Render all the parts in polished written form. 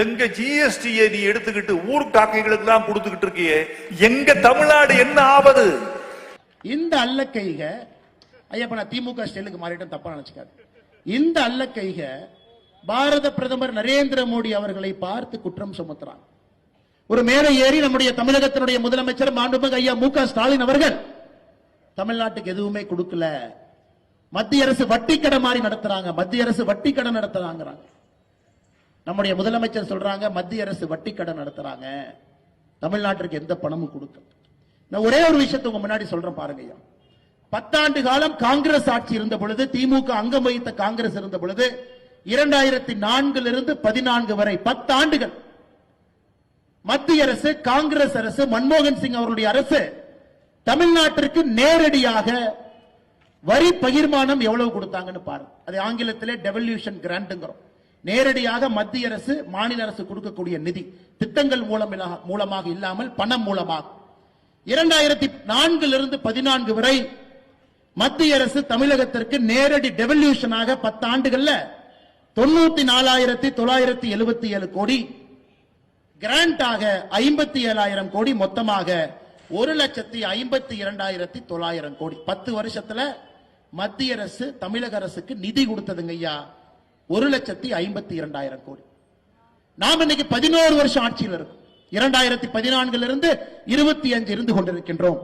எங்க ஜிஎஸ்டியை நீ எடுத்துக்கிட்டு ஊர் காக்கைகளுக்கு எல்லாம் கொடுத்துக்கிட்டு இருக்கியே, எங்க தமிழ்நாடு என்ன ஆவது? இந்த அல்லக்கைக ஐயா, நான் திமுக ஸ்டைலுக்கு மாறிட்டும், தப்பா நினைச்சுக்காது. இந்த அல்லக்கைக பாரத பிரதமர் நரேந்திர மோடி அவர்களை பார்த்து குற்றம் சுமத்துறாங்க. ஒரு மேலே ஏறி நம்முடைய தமிழகத்தினுடைய முதலமைச்சர் மாண்புமிகு ஐயா மு.க. ஸ்டாலின் அவர்கள் தமிழ்நாட்டுக்கு எதுவுமே கொடுக்கல, மத்திய அரசு வட்டி கடை மாதிரி நடத்துறாங்க, மத்திய அரசு வட்டி கடை நடத்துறாங்க. நம்முடைய முதலமைச்சர் சொல்றாங்க மத்திய அரசு வட்டி கடை நடத்துறாங்க, தமிழ்நாட்டிற்கு எந்த பணமும் கொடுக்க. நான் ஒரே ஒரு விஷயத்தை உங்க முன்னாடி சொல்றேன் பாருங்க ஐயா. 10 ஆண்டு காலம் காங்கிரஸ் ஆட்சி இருந்த பொழுது, திமுக அங்கம் வகித்த காங்கிரஸ் இருந்த பொழுது, 2004 14 வரை 10 ஆண்டுகள் மத்திய அரசு, காங்கிரஸ் அரசு, மன்மோகன் சிங் அவருடைய அரசு தமிழ்நாட்டிற்கு நேரடியாக வரி பகிர்மானம் எவ்வளவு கொடுத்தாங்கன்னு பாருங்க. அது ஆங்கிலத்திலே டெவல்யூஷன் கிராண்ட்ங்கிறோம். நேரடியாக மத்திய அரசு மாநில அரசு கொடுக்கக்கூடிய நிதி திட்டங்கள் மூலமாக இல்லாமல் பணம் மூலமாக 2004 14 வரை மத்திய அரசு தமிழகத்திற்கு நேரடி டெவல்யூஷனாக 10 ஆண்டுகள்ல 94,977 கோடி, கிராண்டாக 57,000 கோடி, மொத்தமாக 1,52,900 கோடி. 10 வருஷத்துல மத்திய அரசு தமிழக அரசுக்கு நிதி கொடுத்ததுங்க ஐயா 1,52,000 கோடி. நாம் இன்னைக்கு 11 வருஷம் ஆட்சியில் இருக்கும். 2014 25 இருந்து கொண்டிருக்கின்றோம்.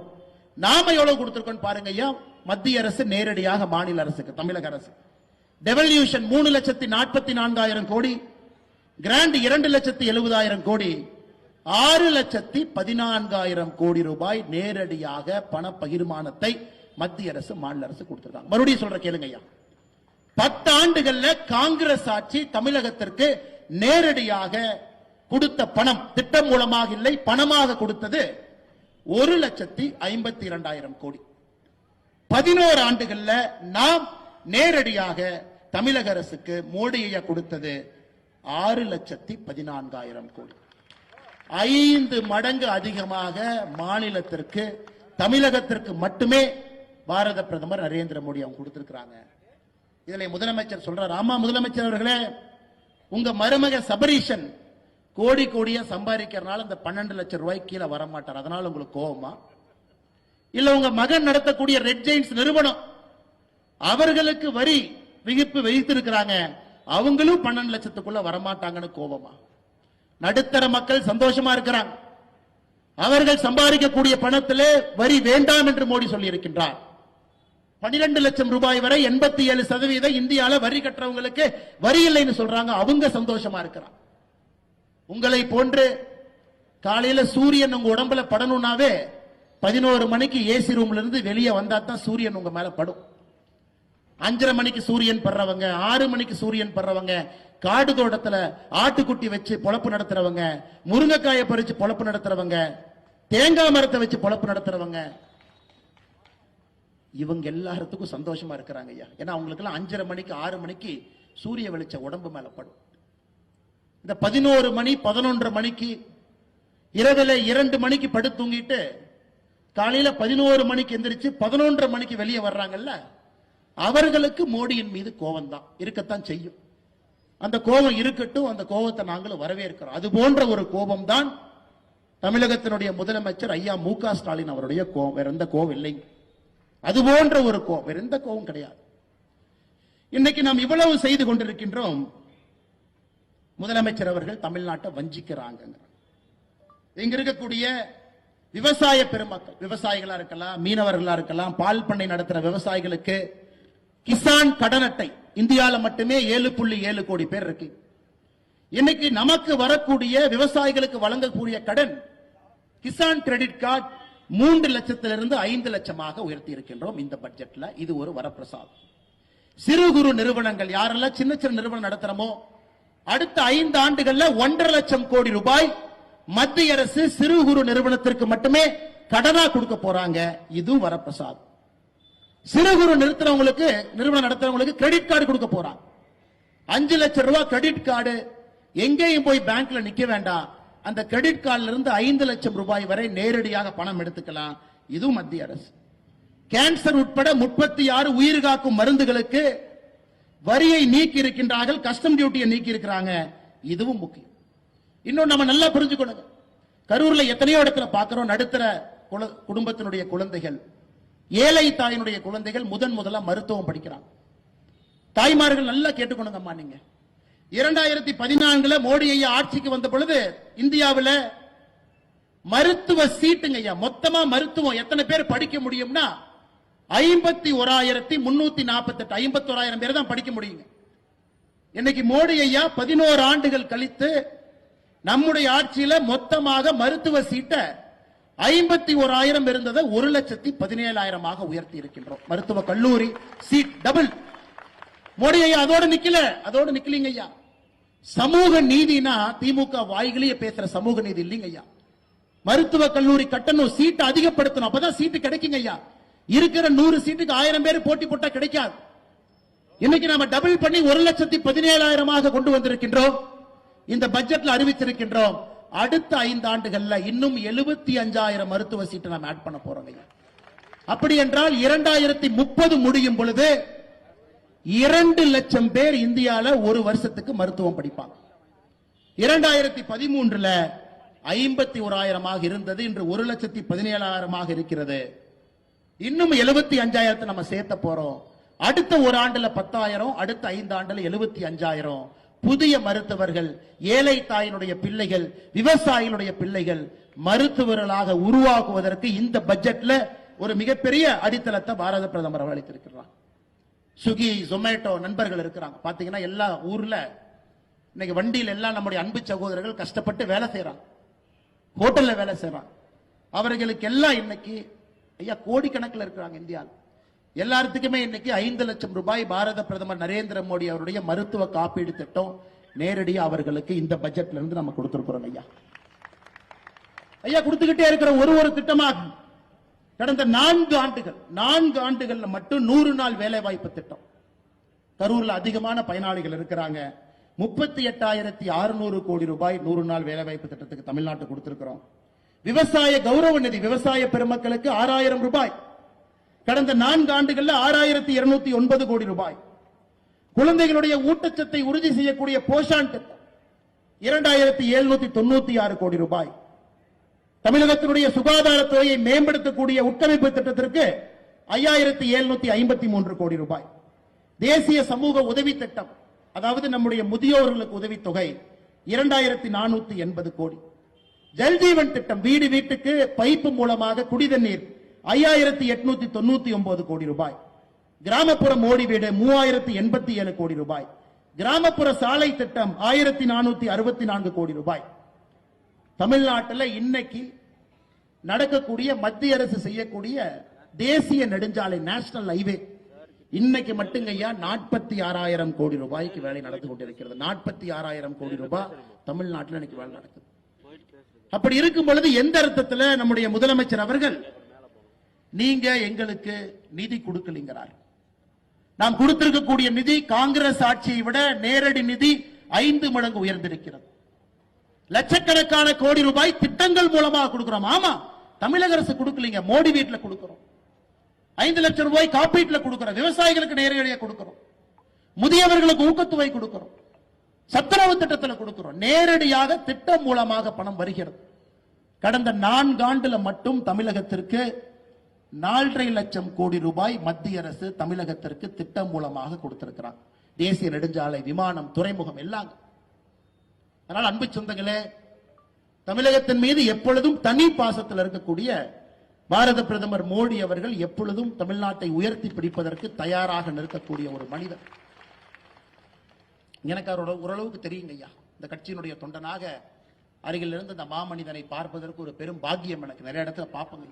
நாம எவ்வளவு கொடுத்திருக்கோம் பாருங்க ஐயா. மத்திய அரசு நேரடியாக மாநில அரசுக்கு, தமிழக அரசு டெவல்யூஷன் 3,44,000 கோடி, கிராண்ட் 2,70,000 கோடி, 6,14,000 கோடி ரூபாய் நேரடியாக பண பகிர்மானத்தை மத்திய அரசு மாநில அரசு கொடுத்திருக்காங்க. மறுபடியும் சொல்ற கேளுங்க ஐயா. 10 ஆண்டுகள்ல காங்கிரஸ் ஆட்சி தமிழகத்திற்கு நேரடியாக கொடுத்த பணம், திட்டம் மூலமாக இல்லை, பணமாக கொடுத்தது 1,52,000 கோடி. 11 ஆண்டுகள்ல நாம் நேரடியாக தமிழக அரசுக்கு மோடி ஐயா கொடுத்தது 6,14,000 கோடி. 5 மடங்கு அதிகமாக மாநிலத்திற்கு, தமிழகத்திற்கு மட்டுமே பாரத பிரதமர் நரேந்திர மோடி அவங்க கொடுத்திருக்கிறாங்க. இதுல முதலமைச்சர் சொல்றார், ஆமா முதலமைச்சர் அவர்களே, உங்க மருமக சபரீஷன் கோடி கோடியா சம்பாதிக்கிறனால இந்த 12 லட்சம் ரூபாய் கீழே வரமாட்டார், அதனால உங்களுக்கு கோபமா? இல்ல உங்க மகன் நடத்தக்கூடிய ரெட் ஜெயின்ஸ் நிறுவனம் அவர்களுக்கு வரி விதிப்பு வைத்திருக்கிறாங்க, அவங்களும் 12 லட்சத்துக்குள்ள வரமாட்டாங்கன்னு கோபமா? நடுத்தர மக்கள் சந்தோஷமா இருக்கிறாங்க. அவர்கள் சம்பாதிக்கக்கூடிய பணத்திலே வரி வேண்டாம் என்று மோடி சொல்லி இருக்கின்றார். 12 லட்சம் ரூபாய் வரை 87% இந்தியால வரி கட்டுறவங்களுக்கு வரி இல்லைன்னு சொல்றாங்க, அவங்க சந்தோஷமா இருக்கிறாங்க. உங்களை போன்று காலையில சூரியன் உங்க உடம்புல படணும்னாவே 11 மணிக்கு ஏசி ரூம்ல இருந்து வெளியே வந்தா தான் சூரியன் உங்க மேல படும். 5:30 மணிக்கு சூரியன் படுறவங்க, 6 மணிக்கு சூரியன் படுறவங்க, காடு தோட்டத்துல ஆட்டுக்குட்டி வச்சு பொழப்பு நடத்துறவங்க, முருங்கைக்காயை பறிச்சு பொழப்பு நடத்துறவங்க, தேங்காய் மரத்தை வச்சு பொழப்பு நடத்துறவங்க, இவங்க எல்லாத்துக்கும் சந்தோஷமா இருக்கிறாங்க ஐயா. ஏன்னா அவங்களுக்கு எல்லாம் 5:30 மணிக்கு 6 மணிக்கு சூரிய வெளிச்ச உடம்பு மேல படும். இந்த 11 மணி 11:30 மணிக்கு இரவுல 2 மணிக்கு படுத்து தூங்கிட்டு காலையில 11 மணிக்கு எந்திரிச்சு 11:30 மணிக்கு வெளியே வர்றாங்கல்ல, அவர்களுக்கு மோடியின் மீது கோபம் தான் இருக்கத்தான் செய்யும். அந்த கோபம் இருக்கட்டும், அந்த கோபத்தை நாங்களும் வரவேற்கிறோம். அது போன்ற ஒரு கோபம் தான் தமிழகத்தினுடைய முதலமைச்சர் ஐயா மு.க. ஸ்டாலின் அவருடைய கோபம். வேற எந்த கோபம் இல்லைங்க. அது போன்ற ஒரு கோபம், வேற எந்த கோபம் கிடையாது. இன்னைக்கு நாம் இவ்வளவு செய்து கொண்டிருக்கின்றோம். முதலமைச்சர் அவர்கள் தமிழ்நாட்டை வஞ்சிக்கிறாங்க. இங்க இருக்கக்கூடிய விவசாய பெருமக்கள், விவசாயிகளா இருக்கலாம், மீனவர்களா இருக்கலாம், பால் பண்ணை நடத்துற விவசாயிகளுக்கு கிசான் கடன் அட்டை இந்தியால மட்டுமே 7.7 கோடி பேர் இருக்கு. இன்னைக்கு நமக்கு வரக்கூடிய விவசாயிகளுக்கு வழங்கக்கூடிய கடன் கிசான் கிரெடிட் கார்டு 3 லட்சத்திலிருந்து 5 லட்சமாக உயர்த்தி இருக்கின்றோம் இந்த பட்ஜெட்ல. இது ஒரு வரப்பிரசாதம். சிறு குறு நிறுவனங்கள் யாரெல்லாம் சின்ன சின்ன நிறுவனம் நடத்துறோமோ அடுத்த 5 ஆண்டுகள்ல 1.5 லட்சம் கோடி ரூபாய் மத்திய அரசு சிறு குறு நிறுவனத்திற்கு மட்டுமே கடனா கொடுக்க போறாங்க. இதுவும் வரப்பிரசாதம். சிறு குறு நிறுவனம் நடத்துறவங்களுக்கு கிரெடிட் கார்டு கொடுக்க போறாங்க. 5 லட்சம் ரூபாய் கிரெடிட் கார்டு, எங்கேயும் போய் பேங்க்ல நிக்க வேண்டாம். அந்த கிரெடிட் கார்டுல இருந்து 5 லட்சம் ரூபாய் வரை நேரடியாக பணம் எடுத்துக்கலாம். இதுவும் மத்திய அரசு. கேன்சர் உட்பட 36 உயிர் காக்கும் மருந்துகளுக்கு வரியை நீக்கி இருக்கின்றார்கள், கஸ்டம் டியூட்டியை நீக்கி இருக்கிறாங்க. இதுவும் முக்கியம். இன்னும் நம்ம நல்லா புரிஞ்சுக்கணுங்க. கரூர்ல எத்தனையோ இடத்துல பார்க்கிறோம், நடுத்தர குடும்பத்தினுடைய குழந்தைகள், ஏழை தாயினுடைய குழந்தைகள் முதலா மருத்துவம் படிக்கிறாங்க. தாய்மார்கள் நல்லா கேட்டுக்கணுங்கம்மா. நீங்க 2014 மோடி ஐயா ஆட்சிக்கு வந்த பொழுது இந்தியாவில் மருத்துவ சீட்டுங்க ஐயா, மொத்தமா மருத்துவம் எத்தனை பேர் படிக்க முடியும்னா 51,348, 51,000 பேர் தான் படிக்க முடியுங்க. இன்னைக்கு மோடி ஐயா 11 ஆண்டுகள் கழித்து நம்முடைய ஆட்சியில மொத்தமாக மருத்துவ சீட்டை 51,000 இருந்ததை 1,17,000 உயர்த்தி இருக்கின்றோம். மருத்துவ கல்லூரி சீட் டபுள். மோடி ஐயா அதோடு நிக்கலீங்க ஐயா. சமூக நீதினா திமுக வாய்களையே பேசுற சமூக நீதி இல்லைங்க ஐயா. மருத்துவ கல்லூரி கட்டணம், சீட்டு அதிகப்படுத்தணும், அப்பதான் சீட்டு கிடைக்குங்க ஐயா. இருக்கிற 100 சீட்டுக்கு 1000 பேர் போட்டி போட்டா கிடைக்காது. இன்னைக்கு நாம டபுள் பண்ணி 1,17,000 கொண்டு வந்திருக்கின்றோம். இந்த பட்ஜெட்ல அறிவிச்சிருக்கின்றோம். அடுத்த 5 ஆண்டுகள்ல இன்னும் 75,000 மருத்துவ சீட்டை நாம் ஆட் பண்ண போறோம். அப்படி என்றால் 2030 முடியும் பொழுது 2 லட்சம் பேர் இந்தியால ஒரு வருஷத்துக்கு மருத்துவம் படிப்பாங்க. 2013 51,000 இருந்தது, இன்று 1,17,000 இருக்கிறது. இன்னும் 75,000 நம்ம சேர்த்த போறோம். அடுத்த ஒரு ஆண்டுல 10,000, அடுத்த 5 ஆண்டுல 75,000 புதிய மருத்துவர்கள், ஏழை தாயினுடைய பிள்ளைகள், விவசாயிகளுடைய பிள்ளைகள் மருத்துவர்களாக உருவாக்குவதற்கு இந்த பட்ஜெட்ல ஒரு மிகப்பெரிய அடித்தளத்தை பாரத பிரதமர் அளித்திருக்கிறார். ஸ்விக்கி, ஜொமேட்டோ நண்பர்கள் இருக்கிறாங்க. பாத்தீங்கன்னா எல்லா ஊர்ல இன்னைக்கு வண்டியில் எல்லாம் நம்முடைய அன்பு சகோதரர்கள் கஷ்டப்பட்டு வேலை செய்யறாங்க, ஹோட்டல்ல வேலை செய்யறாங்க. அவர்களுக்கு எல்லாம் இன்னைக்கு ஐயா கோடிக்கணக்கில் இருக்கிறாங்க இந்தியாவில். எல்லாத்துக்குமே இன்னைக்கு 5 லட்சம் ரூபாய் பாரத பிரதமர் நரேந்திர மோடி அவருடைய மருத்துவ காப்பீடு திட்டம் நேரடியாக அவர்களுக்கு இந்த பட்ஜெட்ல இருந்து நம்ம கொடுத்திருக்கிறோம் ஐயா. ஐயா கொடுத்துக்கிட்டே இருக்கிற ஒரு திட்டமாக கடந்த 4 ஆண்டுகள்ல மட்டும் 100 நாள் வேலை வாய்ப்பு திட்டம். கரூர்ல அதிகமான பயனாளிகள் இருக்கிறாங்க. 38,600 கோடி ரூபாய் 100 நாள் வேலை வாய்ப்பு திட்டத்துக்கு தமிழ்நாட்டு கொடுத்திருக்கிறோம். விவசாய கௌரவ நிதி விவசாய பெருமக்களுக்கு 6,000 ரூபாய் கடந்த 4 ஆண்டுகள்ல 6,209 கோடி ரூபாய். குழந்தைகளுடைய ஊட்டச்சத்தை உறுதி செய்யக்கூடிய போஷான் திட்டம் 2,796 கோடி ரூபாய். தமிழகத்தினுடைய சுகாதாரத்துறையை மேம்படுத்தக்கூடிய உட்கமைப்பு திட்டத்திற்கு 5,753 கோடி ரூபாய். தேசிய சமூக உதவி திட்டம், அதாவது நம்முடைய முதியோர்களுக்கு உதவித்தொகை 2,480 கோடி. ஜல்ஜீவன் திட்டம், வீடு வீட்டுக்கு பைப்பு மூலமாக குடிதண்ணீர் 5,899 கோடி ரூபாய். கிராமப்புற மோடி வீடு 3,087 கோடி ரூபாய். கிராமப்புற சாலை திட்டம் 1,464 கோடி ரூபாய். தமிழ்நாட்டில் இன்னைக்கு நடக்கக்கூடிய மத்திய அரசு செய்யக்கூடிய தேசிய நெடுஞ்சாலை நேஷனல் ஹைவே இன்னைக்கு மட்டும் ஐயா 46,000 கோடி ரூபாய்க்கு வேலை நடந்து கொண்டிருக்கிறது. 46,000 கோடி ரூபாய் தமிழ்நாட்டில் இன்னைக்கு வேலை நடக்குது. அப்படி இருக்கும் பொழுது எந்த அர்த்தத்தில் நம்முடைய முதலமைச்சர் அவர்கள் நீங்க எங்களுக்கு நிதி கொடுக்கலீங்கிறார். நாம் கொடுத்திருக்கக்கூடிய நிதி காங்கிரஸ் ஆட்சியை விட நேரடி நிதி 5 மடங்கு உயர்ந்திருக்கிறது. லட்சக்கணக்கான கோடி ரூபாய் திட்டங்கள் மூலமாக கொடுக்கிறோம். ஆமா, தமிழக அரசு கொடுக்கலீங்க, மோடி வீட்டில் கொடுக்கிறோம். 5 லட்சம் ரூபாய் காப்பீட்டில் கொடுக்கிறோம், விவசாயிகளுக்கு நேரடியாக கொடுக்கிறோம், முதியவர்களுக்கு ஊக்கத்தொகை கொடுக்கிறோம், சத்துணவு திட்டத்தில் கொடுக்கிறோம். நேரடியாக திட்டம் மூலமாக பணம் வருகிறது. கடந்த 4 ஆண்டுல மட்டும் தமிழகத்திற்கு 4,5 லட்சம் கோடி ரூபாய் மத்திய அரசு தமிழகத்திற்கு திட்டம் மூலமாக கொடுத்திருக்கிறார். தேசிய நெடுஞ்சாலை, விமானம், துறைமுகம் எல்லாம். அதனால் அன்பு சொந்தங்களே, தமிழகத்தின் மீது எப்பொழுதும் தனி பாசத்தில் இருக்கக்கூடிய பாரத பிரதமர் மோடி அவர்கள் எப்பொழுதும் தமிழ்நாட்டை உயர்த்தி பிடிப்பதற்கு தயாராக நிற்கக்கூடிய ஒரு மனிதர். எனக்கு அவரோட ஓரளவுக்கு தெரியுங்க ஐயா. இந்த கட்சியினுடைய தொண்டனாக அருகில் இருந்து இந்த மாமனிதனை பார்ப்பதற்கு ஒரு பெரும் பாக்கியம் எனக்கு நிறைய இடத்துல பார்ப்பங்க.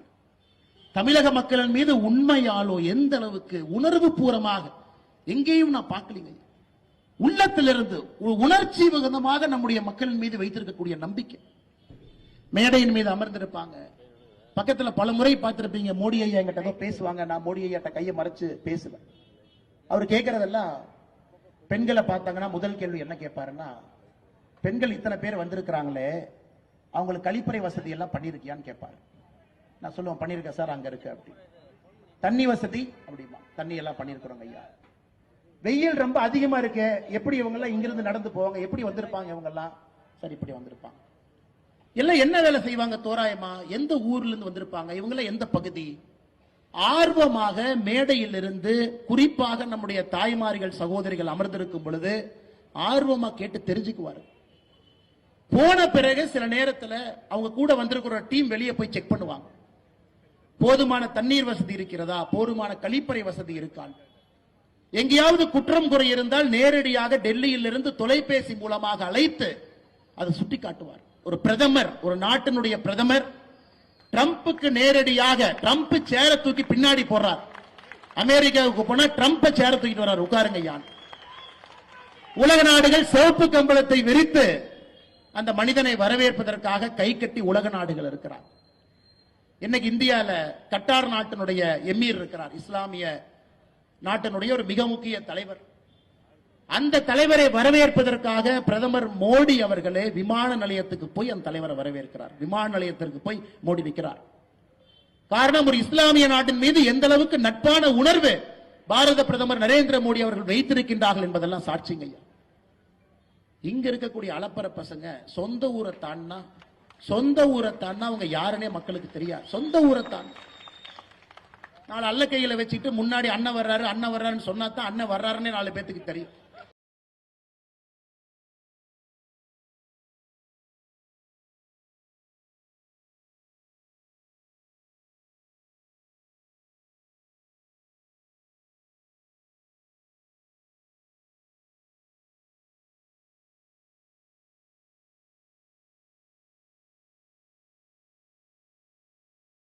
தமிழக மக்களின் மீது உண்மையாலோ எந்த அளவுக்கு உணர்வு பூர்வமாக எங்கேயும் நான் பார்க்கலீங்க. உள்ளத்திலிருந்து உணர்ச்சி மிகுந்தமாக நம்முடைய மக்களின் மீது வைத்திருக்கக்கூடிய நம்பிக்கை. மேடையின் மீது அமர்ந்திருப்பாங்க, பக்கத்துல பல முறை பார்த்திருப்பீங்க, மோடி ஐயா என்கிட்ட பேசுவாங்க, நான் மோடி ஐயாட்ட கையை மறைச்சு பேசுவேன். அவர் கேட்கறதெல்லாம் பெண்களை பார்த்தாங்கன்னா முதல் கேள்வி என்ன கேட்பாருன்னா, பெண்கள் இத்தனை பேர் வந்திருக்கிறாங்களே அவங்களுக்கு கழிப்பறை வசதி எல்லாம் பண்ணிருக்கியான்னு கேட்பாரு. நான் சொல்லுவேன், பண்ணிருக்கேன் சார், அங்க இருக்கு. அப்படி தண்ணி வசதி அப்படிமா, தண்ணி எல்லாம் பண்ணிருக்கிறோங்க ஐயா. வெயில் ரொம்ப அதிகமா இருக்கு, எப்படி இவங்க எல்லாம் இங்கிருந்து நடந்து போவாங்க, எப்படி வந்திருப்பாங்க இவங்க எல்லாம் சரி, இப்படி வந்திருப்பாங்க. எல்லாம் என்ன வேலை செய்வாங்க தோராயமா? எந்த ஊர்ல இருந்து வந்திருப்பாங்க இவங்க? எந்த பகுதி? ஆர்வமாக மேடையில் இருந்து, குறிப்பாக நம்முடைய தாய்மார்கள் சகோதரிகள் அமர்ந்திருக்கும் பொழுது ஆர்வமா கேட்டு தெரிஞ்சுக்குவாரு. போன பிறகு சில நேரத்தில் அவங்க கூட வந்திருக்கிற டீம் வெளியே போய் செக் பண்ணுவாங்க. போதுமான தண்ணீர் வசதி இருக்கிறதா, போதுமான கழிப்பறை வசதி இருக்கான். எங்கேயாவது குற்றம் குறை இருந்தால் நேரடியாக டெல்லியில் இருந்து தொலைபேசி மூலமாக அழைத்து அதை சுட்டி காட்டுவார். ஒரு பிரதமர், ஒரு நாட்டினுடைய பிரதமர் ட்ரம்புக்கு நேரடியாக ட்ரம்ப் சேர தூக்கி பின்னாடி போறார். அமெரிக்காவுக்கு போனா ட்ரம்ப் சேர தூக்கிட்டு வர்றார், உட்காருங்க யான். உலக நாடுகள் சிவப்பு கம்பளத்தை விரித்து அந்த மனிதனை வரவேற்பதற்காக கை கட்டி உலக நாடுகள் இருக்கிறார். இன்னைக்கு இந்தியால கட்டார் நாட்டினுடைய எமீர் இருக்கிறார், இஸ்லாமிய நாட்டினுடைய ஒரு மிக முக்கிய தலைவர். அந்த தலைவரை வரவேற்பதற்காக பிரதமர் மோடி அவர்களே விமான நிலையத்துக்கு போய் அந்த தலைவரை வரவேற்கிறார். விமான நிலையத்திற்கு போய் மோடி நிற்கிறார். காரணம், ஒரு இஸ்லாமிய நாட்டின் மீது எந்த அளவுக்கு நட்பான உணர்வு பாரத பிரதமர் நரேந்திர மோடி அவர்கள் வைத்திருக்கின்றார்கள் என்பதெல்லாம் சாட்சிங்க. இங்க இருக்கக்கூடிய அலப்பற பசங்க சொந்த ஊரை தாண்டா அவங்க யாருன்னே மக்களுக்கு தெரியாது. சொந்த ஊரை தான் நாலு அல்ல கையில வச்சுட்டு முன்னாடி அண்ணன் வர்றாருன்னு சொன்னா தான் அண்ணன் வர்றாருன்னே 4 பேத்துக்கு தெரியும்.